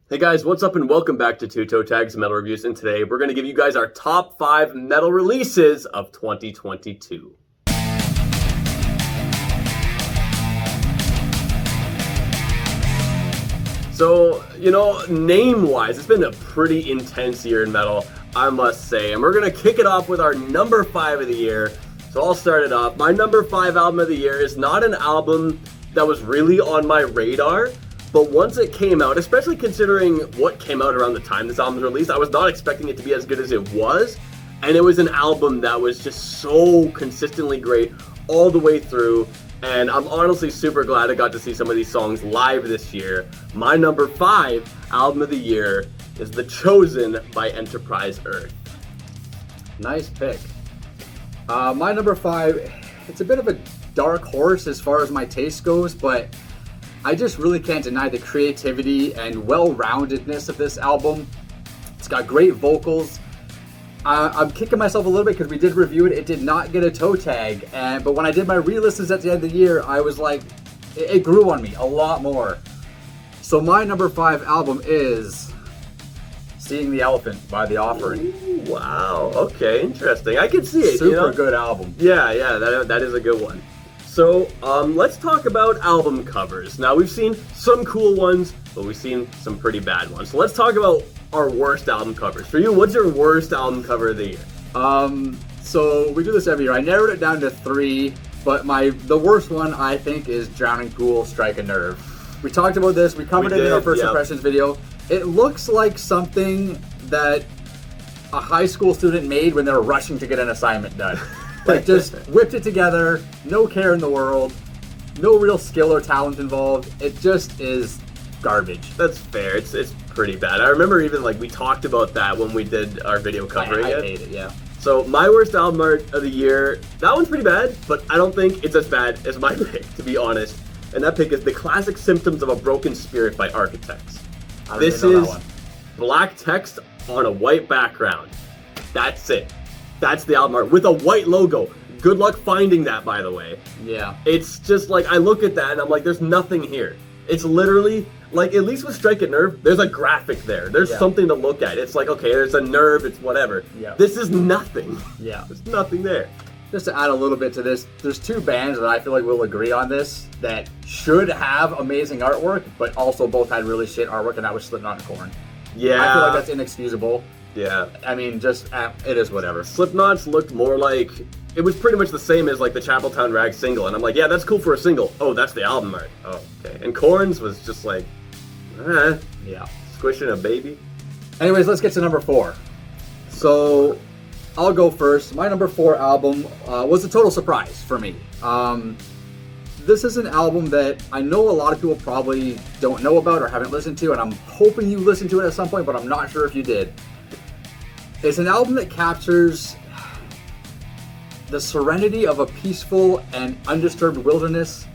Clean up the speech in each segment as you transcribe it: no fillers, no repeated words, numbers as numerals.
Hey guys, what's up and welcome back to Toe Tags Metal Reviews, and today we're going to give you guys our top 5 metal releases of 2022. So, name-wise, it's been a pretty intense year in metal, I must say, and we're going to kick it off with our number 5 of the year. So I'll start it off. My number 5 album of the year is not an album that was really on my radar, but once it came out, especially considering what came out around the time this album was released, I was not expecting it to be as good as it was. And it was an album that was just so consistently great all the way through. And I'm honestly super glad I got to see some of these songs live this year. My number 5 album of the year is The Chosen by Enterprise Earth. Nice pick. My number 5, it's a bit of a dark horse as far as my taste goes, but I just really can't deny the creativity and well-roundedness of this album. It's got great vocals. I'm kicking myself a little bit because we did review it. It did not get a toe tag, but when I did my re-listens at the end of the year, I was like, it grew on me a lot more. So my number 5 album is Seeing the Elephant by The Offering. Ooh, wow, okay, interesting. I can see it. Super good album. Yeah, that is a good one. So, let's talk about album covers. Now, we've seen some cool ones, but we've seen some pretty bad ones. So let's talk about our worst album covers. For you, what's your worst album cover of the year? So we do this every year. I narrowed it down to 3, but the worst one, I think, is Drowning Pool, Strike a Nerve. We talked about this. We covered it in our first impressions video. It looks like something that a high school student made when they were rushing to get an assignment done. Like, just whipped it together, no care in the world, no real skill or talent involved. It just is garbage. That's fair. It's pretty bad. I remember even, we talked about that when we did our video covering it. I hate it, yeah. So, my worst album art of the year, that one's pretty bad, but I don't think it's as bad as my pick, to be honest. And that pick is The Classic Symptoms of a Broken Spirit by Architects. This is black text on a white background. That's it. That's the album art with a white logo. Good luck finding that, by the way. Yeah. It's just I look at that and I'm like, there's nothing here. It's literally, at least with Strike a Nerve, there's a graphic there. There's something to look at. It's okay, there's a nerve, it's whatever. Yeah. This is nothing. Yeah. There's nothing there. Just to add a little bit to this, there's 2 bands that I feel like will agree on this that should have amazing artwork, but also both had really shit artwork, and that was Slipknot and Korn. Yeah. I feel like that's inexcusable. Yeah. I mean, just, it is whatever. Slipknot's looked more like, it was pretty much the same as the Chapeltown Rag single, and I'm like, yeah, that's cool for a single. Oh, that's the album art. Oh, okay. And Korn's was just yeah, squishing a baby. Anyways, let's get to number 4. So, I'll go first. My number 4 album was a total surprise for me. This is an album that I know a lot of people probably don't know about or haven't listened to, and I'm hoping you listened to it at some point, but I'm not sure if you did. It's an album that captures the serenity of a peaceful and undisturbed wilderness,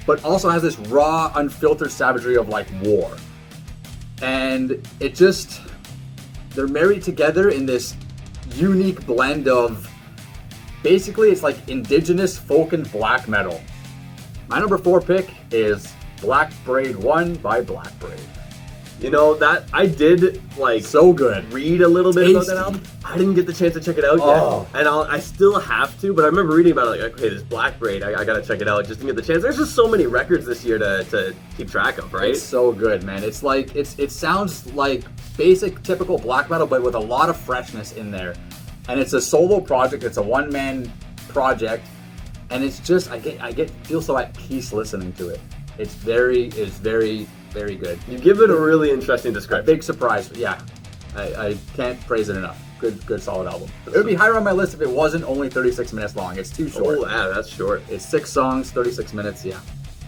but also has this raw, unfiltered savagery of war. And they're married together in this unique blend of, basically it's indigenous folk and black metal. My number 4 pick is Black Braid 1 by Black Braid. That I did so good. Read a little bit about that album. I didn't get the chance to check it out yet, and I still have to. But I remember reading about it. Okay, this Black Braid, I gotta check it out. Just didn't get the chance. There's just so many records this year to keep track of, right? It's so good, man. It's it sounds like basic, typical black metal, but with a lot of freshness in there. And it's a solo project. It's a one-man project, and it's just I feel so at peace listening to it. It's very good. You give it a really interesting description. A big surprise. Yeah, I can't praise it enough. Good solid album. It would be higher on my list if it wasn't only 36 minutes long. It's too short. Oh, yeah, that's short. It's 6 songs, 36 minutes, yeah.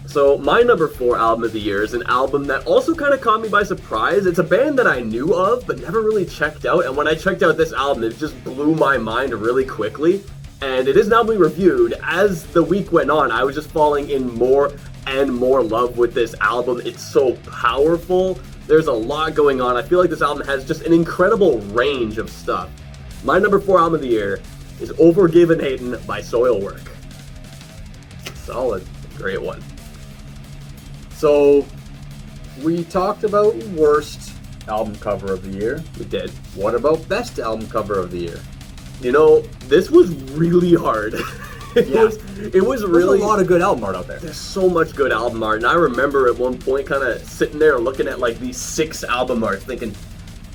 So my number 4 album of the year is an album that also kind of caught me by surprise. It's a band that I knew of, but never really checked out. And when I checked out this album, it just blew my mind really quickly. And it is now being reviewed. As the week went on, I was just falling in more and more love with this album. It's so powerful. There's a lot going on. I feel like this album has just an incredible range of stuff. My number 4 album of the year is Overgiven Hatin' by Soilwork. Solid. Great one. So We talked about worst album cover of the year. We did. What about best album cover of the year? You know, this was really hard. It was really... There's a lot of good album art out there. There's so much good album art, and I remember at one point kind of sitting there looking at like these 6 album arts thinking,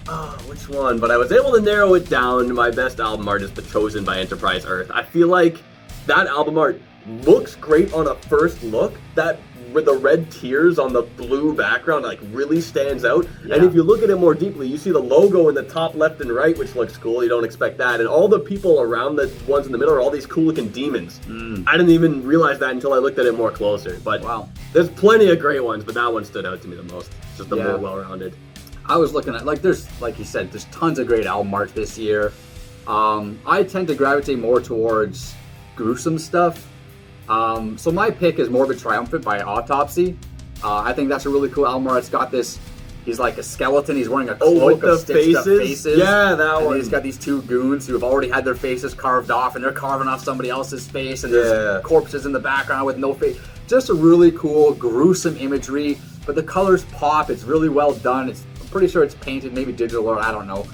oh, which one? But I was able to narrow it down. My best album art is The Chosen by Enterprise Earth. I feel like that album art looks great on a first look. That with the red tears on the blue background like really stands out. Yeah. And if you look at it more deeply, you see the logo in the top left and right, which looks cool. You don't expect that. And all the people around the ones in the middle are all these cool looking demons. I didn't even realize that until I looked at it more closer. But wow, there's plenty of great ones, but that one stood out to me the most. Just the more well-rounded. I was looking at, like, there's, like you said, there's tons of great album art this year. I tend to gravitate more towards gruesome stuff. So my pick is Morbid Triumphant by Autopsy. I think that's a really cool album art. It's got this, he's like a skeleton, he's wearing a cloak of stitched up faces. Yeah, that one. And he's got these 2 goons who have already had their faces carved off, and they're carving off somebody else's face, and there's corpses in the background with no face. Just a really cool, gruesome imagery, but the colors pop, it's really well done. I'm pretty sure it's painted, maybe digital, or I don't know.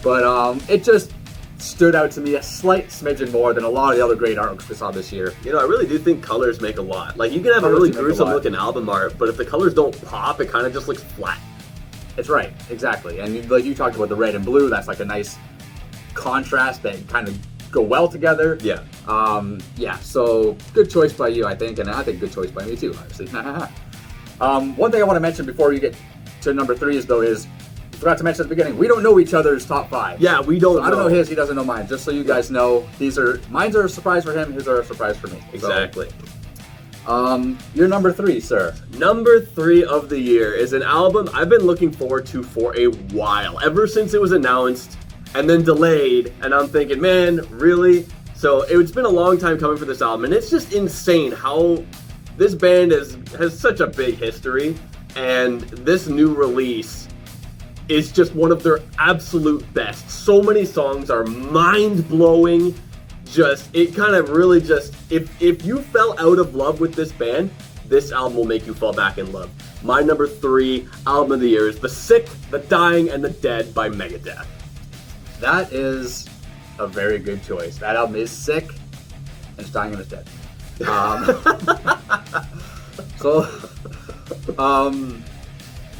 But it just stood out to me a slight smidgen more than a lot of the other great artworks we saw this year. You know, I really do think colors make a lot. Like, you can have a really gruesome looking album art, but if the colors don't pop, it kind of just looks flat. It's right, exactly. And like you talked about the red and blue, that's like a nice contrast that kind of go well together. Yeah. Yeah, so good choice by you, I think, and I think good choice by me too, obviously. One thing I want to mention before you get to number 3 is, though, is forgot to mention at the beginning, we don't know each other's top 5. Yeah, we don't know. I don't know his, he doesn't know mine. Just so you guys know, mine's are a surprise for him, his are a surprise for me. Exactly. So, your number 3, sir. Number 3 of the year is an album I've been looking forward to for a while. Ever since it was announced and then delayed, and I'm thinking, man, really? So it's been a long time coming for this album, and it's just insane how this band has such a big history, and this new release is just one of their absolute best. So many songs are mind-blowing. It kind of really just, if you fell out of love with this band, this album will make you fall back in love. My number 3 album of the year is The Sick, The Dying, and The Dead by Megadeth. That is a very good choice. That album is sick, and it's dying and it's dead.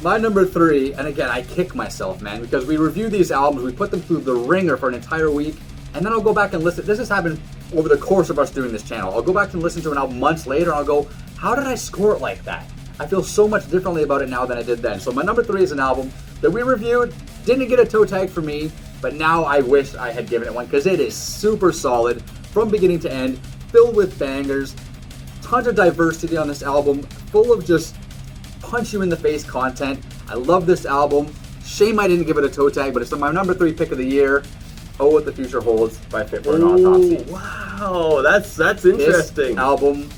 My number 3, and again, I kick myself, man, because we review these albums, we put them through the ringer for an entire week, and then I'll go back and listen. This has happened over the course of us doing this channel. I'll go back and listen to an album months later, and I'll go, how did I score it like that? I feel so much differently about it now than I did then. So my number 3 is an album that we reviewed, didn't get a toe tag for me, but now I wish I had given it one, because it is super solid, from beginning to end, filled with bangers, tons of diversity on this album, full of just punch you in the face content. I love this album. Shame I didn't give it a toe tag, but it's my number 3 pick of the year. Oh, What the Future Holds by Fit for an Autopsy. Wow, that's interesting. This album,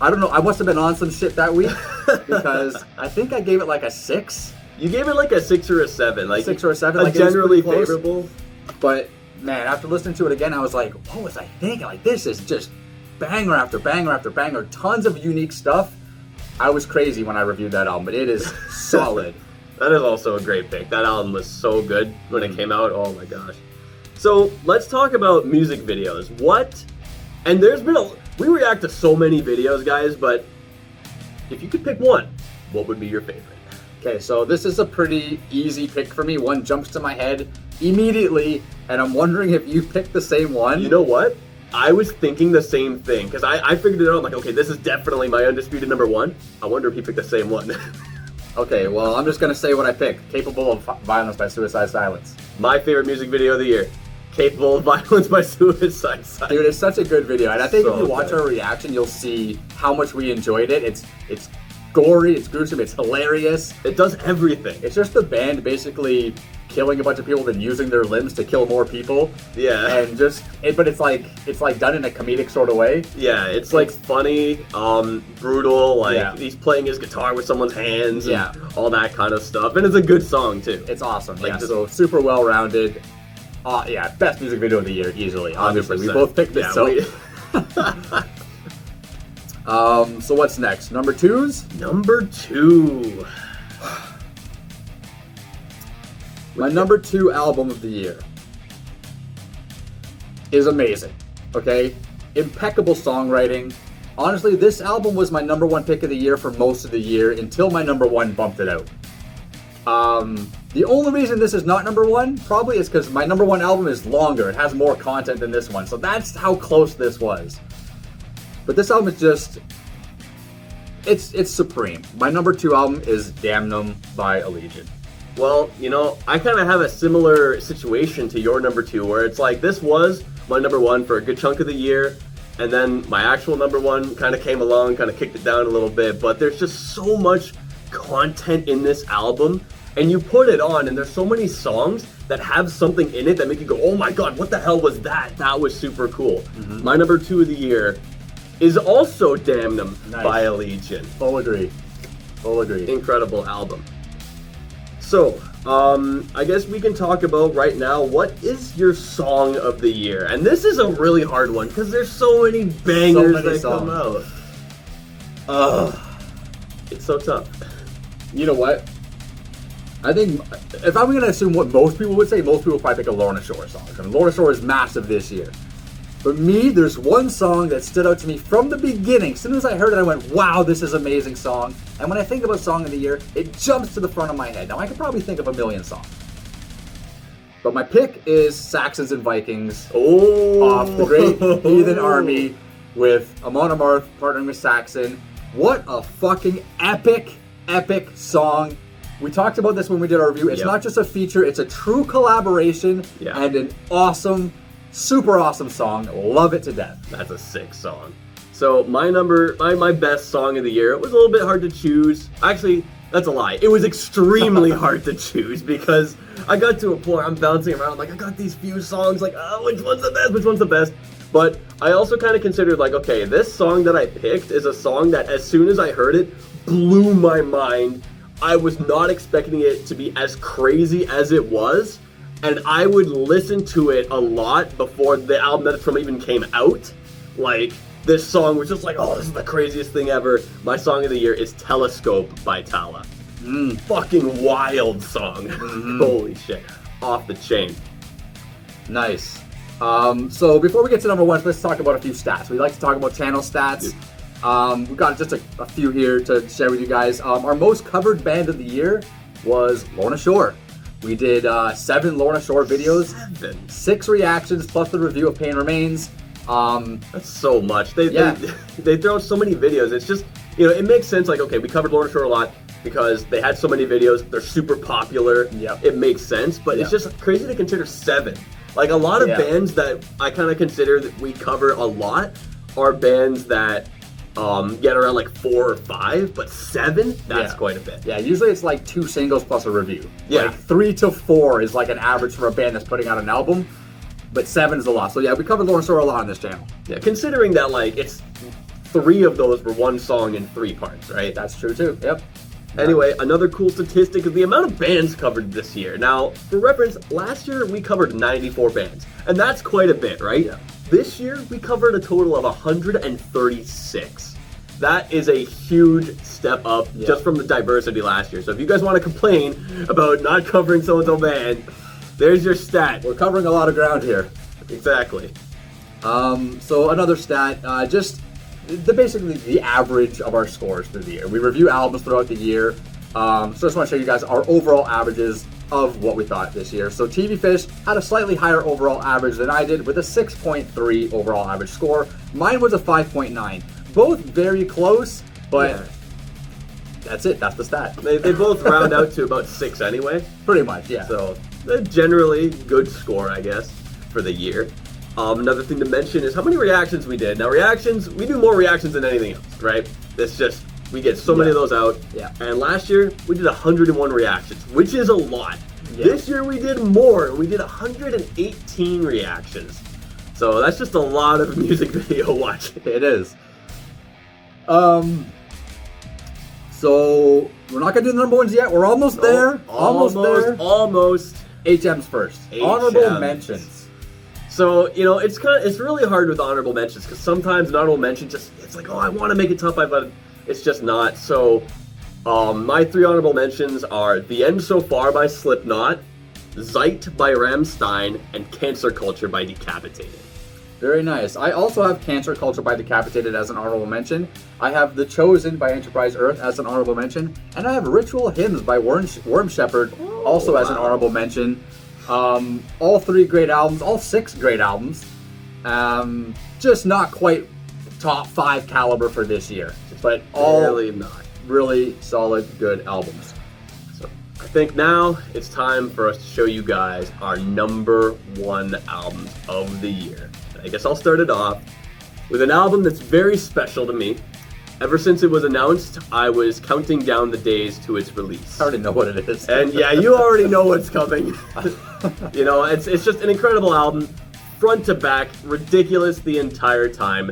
I don't know, I must have been on some shit that week because I think I gave it like a 6. You gave it like a 6 or a 7, like 6 or a 7, like generally favorable. But man, after listening to it again, I was like, what was I thinking? Like, this is just banger after banger after banger, tons of unique stuff. I was crazy when I reviewed that album, but it is solid. That is also a great pick. That album was so good when it came out. Oh my gosh. So let's talk about music videos. And there's been we react to so many videos, guys, but if you could pick one, what would be your favorite? Okay, so this is a pretty easy pick for me. One jumps to my head immediately, and I'm wondering if you picked the same one. You know what? I was thinking the same thing, because I figured it out. I'm like, okay, this is definitely my undisputed number 1. I wonder if he picked the same one. Okay, well, I'm just going to say what I picked. Capable of Violence by Suicide Silence. My favorite music video of the year. Capable of Violence by Suicide Silence. Dude, it's such a good video, and I think if you watch our reaction, you'll see how much we enjoyed it. It's gory, it's gruesome, it's hilarious. It does everything. It's just the band basically killing a bunch of people, then using their limbs to kill more people. Yeah. And but it's like done in a comedic sort of way. Yeah, it's like funny, brutal, like he's playing his guitar with someone's hands and all that kind of stuff. And it's a good song too. It's awesome. Like, so super well rounded. Yeah, best music video of the year, easily. Obviously, we both picked this. So what's next? Number 2s? Number 2. My number 2 album of the year is amazing. Okay? Impeccable songwriting. Honestly, this album was my number 1 pick of the year for most of the year until my number 1 bumped it out. The only reason this is not number 1 probably is because my number 1 album is longer. It has more content than this one. So that's how close this was. But this album is just, it's supreme. My number 2 album is Damnum by Allegiant. Well, you know, I kind of have a similar situation to your number 2, where it's like this was my number 1 for a good chunk of the year, and then my actual number 1 kind of came along, kind of kicked it down a little bit, but there's just so much content in this album, and you put it on, and there's so many songs that have something in it that make you go, oh my god, what the hell was that? That was super cool. My number 2 of the year is also Damnum by Allegiant. Full agree. Full agree. Incredible album. So, I guess we can talk about right now, what is your song of the year? And this is a really hard one, because there's so many bangers that come out. It's so tough. You know what? I think, if I'm going to assume what most people would say, most people would probably pick a Lorna Shore song. I mean, Lorna Shore is massive this year. But me, there's one song that stood out to me from the beginning. As soon as I heard it, I went, wow, this is an amazing song. And when I think about Song of the Year, it jumps to the front of my head. Now, I could probably think of a million songs. But my pick is Saxons and Vikings off the Great Heathen Army with Amon Amarth partnering with Saxon. What a fucking epic, epic song. We talked about this when we did our review. It's not just a feature, it's a true collaboration and an awesome, super awesome song. Love it to death. That's a sick song. So my best song of the year, it was a little bit hard to choose. Actually, that's a lie. It was extremely hard to choose because I got to a point, I'm bouncing around, like I got these few songs, like, oh, which one's the best, which one's the best? But I also kind of considered like, okay, this song that I picked is a song that as soon as I heard it, blew my mind. I was not expecting it to be as crazy as it was, and I would listen to it a lot before the album that it's from even came out. Like, this song was just like, oh, this is the craziest thing ever. My song of the year is Telescope by Tala. Fucking wild song. Holy shit. Off the chain. Nice. So before we get to number 1, let's talk about a few stats. We like to talk about channel stats. We've got just a few here to share with you guys. Our most covered band of the year was Lorna Shore. We did 7 Lorna Shore videos, 6 reactions, plus the review of Pain Remains. That's so much. They throw out so many videos. It's just, you know, it makes sense. Like, okay, we covered Lorna Shore a lot because they had so many videos. They're super popular. It makes sense, but it's just crazy to consider 7. Like, a lot of bands that I kind of consider that we cover a lot are bands that get around like 4 or 5, but 7, that's quite a bit. Yeah, usually it's like 2 singles plus a review. Like 3 to 4 is like an average for a band that's putting out an album, but 7 is a lot. So yeah, we covered Lorna Shore a lot on this channel. Yeah, considering that like it's 3 of those were one song in 3 parts, right? That's true too. Yep. Anyway, another cool statistic is the amount of bands covered this year. Now, for reference, last year we covered 94 bands, and that's quite a bit, right? Yeah. This year, we covered a total of 136. That is a huge step up just from the diversity last year. So if you guys want to complain about not covering so-and-so band, there's your stat. We're covering a lot of ground here. Exactly. So another stat, just basically the average of our scores through the year. We review albums throughout the year. So just want to show you guys our overall averages of what we thought this year. So TV Fish had a slightly higher overall average than I did with a 6.3 overall average score. Mine was a 5.9. Both very close, but that's it. That's the stat. They both round out to about 6 anyway. Pretty much, yeah. So generally good score, I guess, for the year. Another thing to mention is how many reactions we did. Now reactions, we do more reactions than anything else, right? It's just, we get so many of those out. Yeah. And last year, we did 101 reactions, which is a lot. Yeah. This year, we did more. We did 118 reactions. So that's just a lot of music video watching. It is. So we're not going to do the number 1s yet. We're almost there. Almost there. Almost. HM's first. Honorable mentions. So, you know, it's really hard with honorable mentions because sometimes an honorable mention it's like, oh, I want to make it top 5, but it's just not. So, my 3 honorable mentions are The End So Far by Slipknot, Zeit by Rammstein, and Cancer Culture by Decapitated. Very nice. I also have Cancer Culture by Decapitated as an honorable mention. I have The Chosen by Enterprise Earth as an honorable mention. And I have Ritual Hymns by Worm Shepherd also as an honorable mention. All 3 great albums, all 6 great albums. Just not quite top 5 caliber for this year. But all Really not. really solid, good albums. So I think now it's time for us to show you guys our number 1 albums of the year. I guess I'll start it off with an album that's very special to me. Ever since it was announced, I was counting down the days to its release. I already know what it is. And yeah, you already know what's coming. You know, it's just an incredible album, front to back, ridiculous the entire time.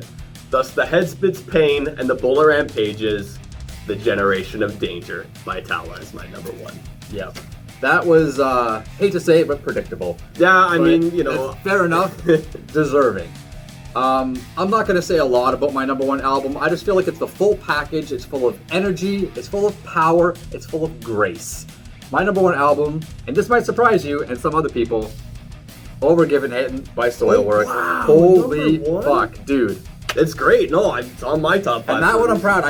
Thus, the head spits pain and the Bolaram pages, The Generation of Danger by Tala is my number 1. Yeah. That was, hate to say it, but predictable. Yeah, I mean, you know. Fair enough. Deserving. I'm not going to say a lot about my number 1 album. I just feel like it's the full package. It's full of energy. It's full of power. It's full of grace. My number 1 album, and this might surprise you and some other people, Overgiven Hidden by Soilwork. Wow, Holy number 1? fuck, dude. It's great. No, it's on my top 5. And that one I'm proud.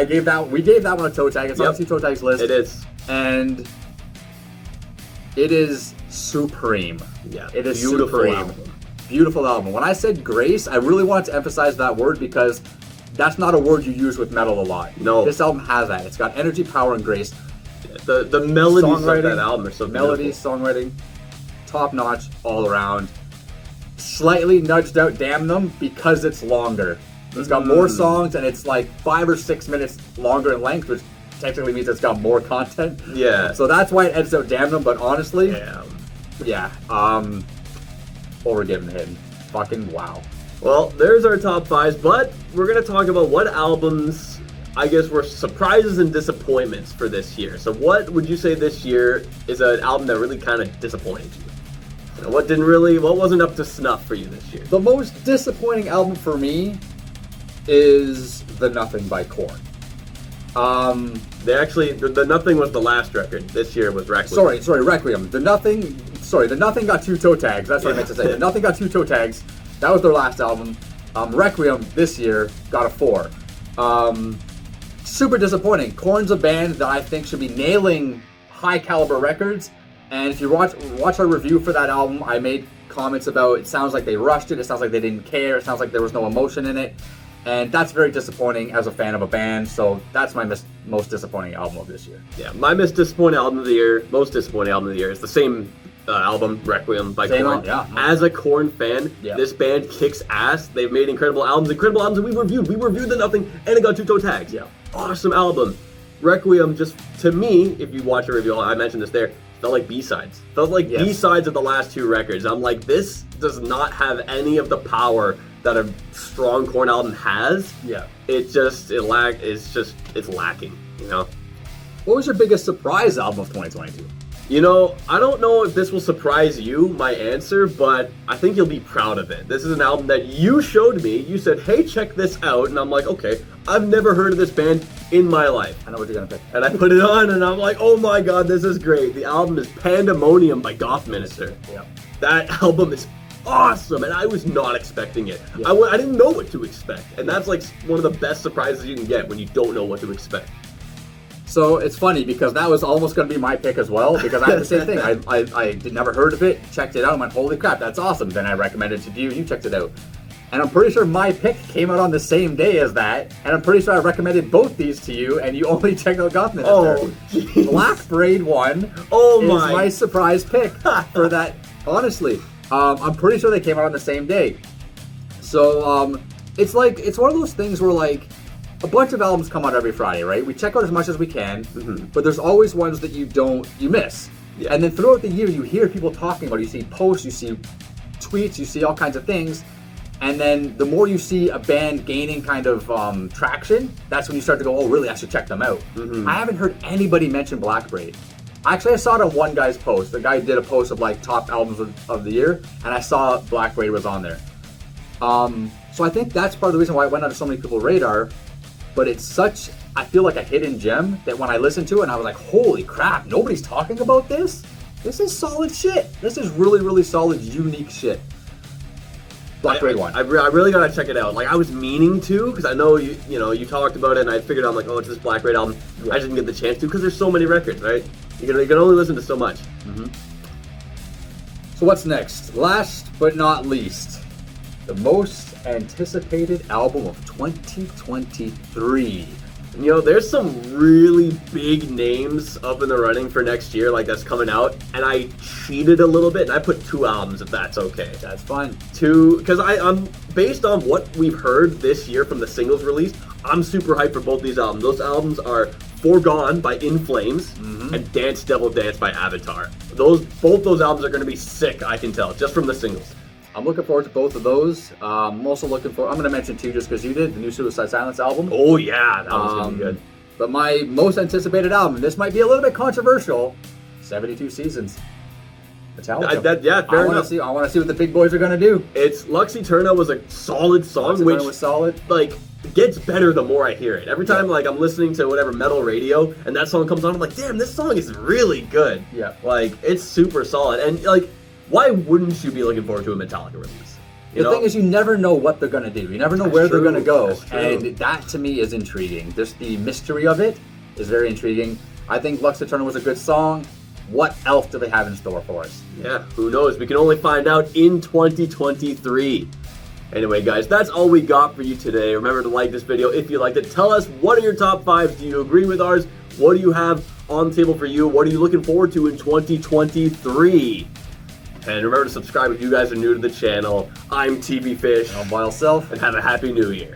We gave that one a toe tag. It's on Toe Tags list. It is. And it is supreme. Yeah, it is beautiful supreme. album. Beautiful album. When I said grace, I really wanted to emphasize that word because that's not a word you use with metal a lot. No. This album has that. It's got energy, power, and grace. The melodies of that album are so melodies, beautiful. songwriting, top notch all around. Slightly nudged out Damn Them because it's longer. It's got more songs and it's like 5 or 6 minutes longer in length, which technically means it's got more content. Yeah. So that's why it edits out Damn Them, but honestly, Yeah. Overgiven Hidden. Fucking wow. Well, there's our top 5s, but we're going to talk about what albums, I guess, were surprises and disappointments for this year. So what would you say this year is an album that really kind of disappointed you? You know, what wasn't up to snuff for you this year? The most disappointing album for me is The Nothing by Korn. The Nothing was the last record. This year was Requiem. Sorry, Requiem. The Nothing got 2 toe tags. That's what I meant to say. The Nothing got 2 toe tags. That was their last album. Requiem this year got a 4. Super disappointing. Korn's a band that I think should be nailing high caliber records. And if you watch our review for that album, I made comments about it sounds like they rushed it. It sounds like they didn't care. It sounds like there was no emotion in it. And that's very disappointing as a fan of a band, so that's my most disappointing album of this year. Yeah, my most disappointing album of the year is the same album, Requiem by Korn. Yeah. As a Korn fan, this band kicks ass. They've made incredible albums that we reviewed. We reviewed The Nothing, and it got 2 toe tags. Yeah. Awesome album. Requiem, just to me, if you watch a review, I mentioned this there, felt like B-sides. Felt like B-sides of the last 2 records. I'm like, this does not have any of the power that a strong Korn album has. Yeah. It's lacking, you know? What was your biggest surprise album of 2022? You know, I don't know if this will surprise you, my answer, but I think you'll be proud of it. This is an album that you showed me. You said, hey, check this out. And I'm like, okay, I've never heard of this band in my life. I know what you're going to pick. And I put it on and I'm like, oh my God, this is great. The album is Pandemonium by Goth Minister. Yeah. That album is awesome, and I was not expecting it. Yeah. I didn't know what to expect, and that's like one of the best surprises you can get when you don't know what to expect. So it's funny because that was almost going to be my pick as well, because I had the same thing. I never heard of it, checked it out, and went, holy crap, that's awesome. Then I recommended it to you, and you checked it out. And I'm pretty sure my pick came out on the same day as that, and I'm pretty sure I recommended both these to you, and you only checked out Goth Minister. Oh, geez. Black Braid 1 is my surprise pick for that, honestly. I'm pretty sure they came out on the same day. So it's one of those things where like a bunch of albums come out every Friday, right? We check out as much as we can, but there's always ones that you miss. Yeah. And then throughout the year, you hear people talking about it. You see posts, you see tweets, you see all kinds of things. And then the more you see a band gaining kind of traction, that's when you start to go, oh, really, I should check them out. I haven't heard anybody mention Black Braid. Actually, I saw it on one guy's post. The guy did a post of like top albums of the year, and I saw Black Braid was on there. So I think that's part of the reason why it went under so many people's radar. But it's such, I feel like a hidden gem that when I listened to it, and I was like, holy crap, nobody's talking about this? this is solid shit. This is really, really solid, unique shit. Black Grade 1. I really gotta check it out. Like, I was meaning to, because I know you talked about it, and I figured I'm like, oh, it's this Black Grade album. Yeah. I just didn't get the chance to, because there's so many records, right? You can only listen to so much. So what's next? Last but not least, the most anticipated album of 2023. You know, there's some really big names up in the running for next year, like that's coming out, and I cheated a little bit, and I put 2 albums, if that's okay. That's fine. 2, because I'm based on what we've heard this year from the singles released, I'm super hyped for both these albums. Those albums are Foregone by In Flames and Dance Devil Dance by Avatar. Both those albums are going to be sick, I can tell, just from the singles. I'm looking forward to both of those. I'm also looking for, I'm going to mention 2 just because you did, the new Suicide Silence album. Oh yeah, that was going to be good. But my most anticipated album, and this might be a little bit controversial, 72 Seasons. Metallica. Fair enough. I want to see what the big boys are going to do. It's Lux Eterna was a solid song, which was solid. Like gets better the more I hear it. Every time like I'm listening to whatever metal radio and that song comes on, I'm like, damn, this song is really good. Yeah. Like it's super solid. And like, why wouldn't you be looking forward to a Metallica release? The thing is, you never know what they're going to do. You never know where they're going to go. That's true. And that, to me, is intriguing. Just the mystery of it is very intriguing. I think Lux Eterna was a good song. What else do they have in store for us? Yeah, who knows? We can only find out in 2023. Anyway, guys, that's all we got for you today. Remember to like this video if you liked it. Tell us, what are your top 5s? Do you agree with ours? What do you have on the table for you? What are you looking forward to in 2023? And remember to subscribe if you guys are new to the channel. I'm TV Fish. I'm By Self. And have a happy new year.